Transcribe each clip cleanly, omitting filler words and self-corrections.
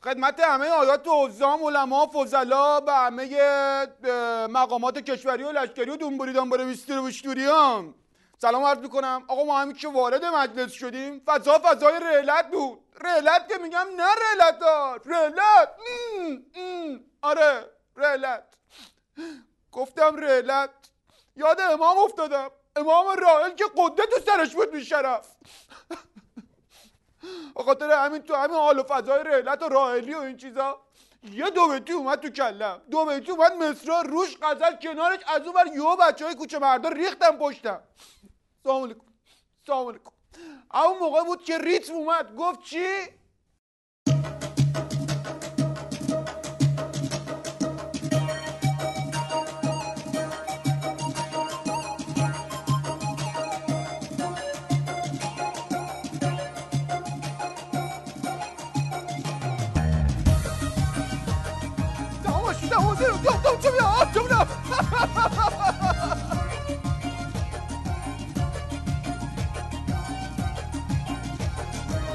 خدمت همه آیات و عظام، علما، فضلا، به همه مقامات کشوری و لشکری و دنبوری ویستیر و وشتوریام سلام عرض میکنم. آقا ما همین که وارد مجلس شدیم فضای رعلت بود. رعلت که میگم نه رعلت ها، رعلت آره رعلت. گفتم رعلت یاد امام افتادم، امام راحل که قده تو سرش بود بیشرف. بخاطر همین تو همین حال و فضای رعلت و راحلی و این چیزا یه دو بیتی اومد تو کلم، دو بیتی اومد مصرع روش غزل کنارش، از اون ور یهو بچهای کوچه مردا ریختن پشتم. سلام علیکم سلام علیکم. اون موقع بود که ریتم اومد گفت چی؟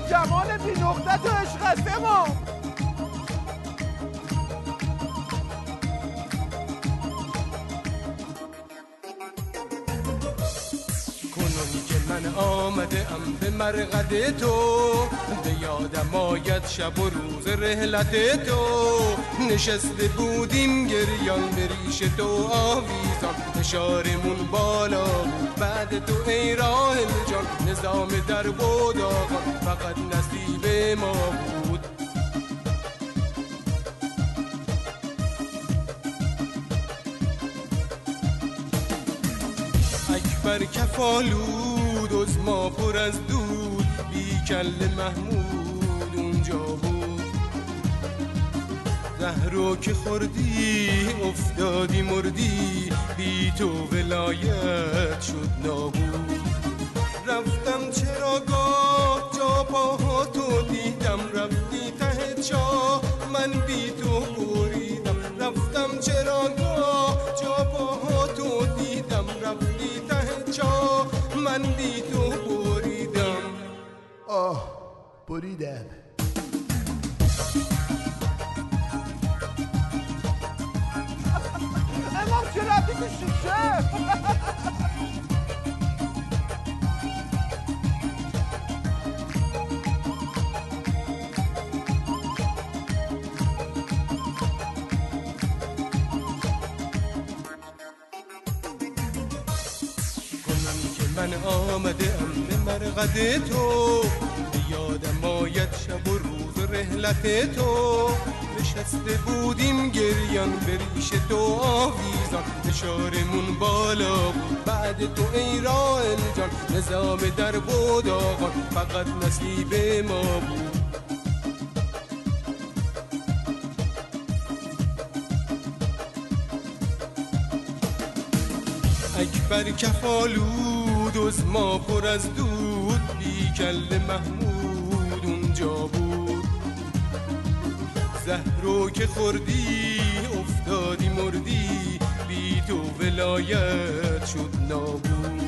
جمال بی نقطت و عشق است امام. کنونی که من آمده ام به مرقد تو، به یادم آید شب و روز رحلت تو. نشسته بودیم گریان به ریش تو آویزان، فشارمون بالا بود بعد تو ای راحل جان. نظام در بود آقا فقط نصیب ما بود. اکبر کفالود از ما پر از دود، بی کل محمود اونجا بود. زهرو که خوردی افتادی مردی، بی تو ولایت شد نابود. رفتم چراگاه جا پاها تو دیدم، رفتی ته چاه من بی تو بریدم. رفتم چراگاه جا پاها تو دیدم، رفتی ته چاه من بی تو بریدم. بریدم. امام چه رفتی تو شیشه؟ من آمده ام به مرقد تو، به یادم آید شب و روز رحلت تو. نشسته بودیم گریان به ریش تو آویزان، فشارمون بالا بود بعد تو ای راحل جان. نظام در بود آقا فقط نصیب ما بود. اکبر کفالود از ما پر از دود، بی کل محمود اونجا بود. زهرو که خوردی افتادی مردی، بی تو ولایت شد نابود.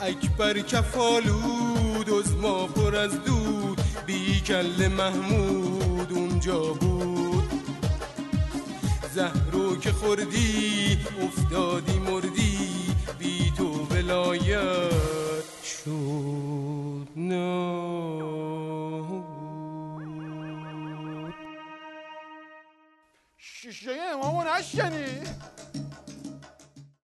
اکبر کفالود از ما پر از دود، بی کل محمود اونجا بود. زهرو که خوردی افتادی مردی، بی تو ولایت شد نابود. شیشه امامو نشنی؟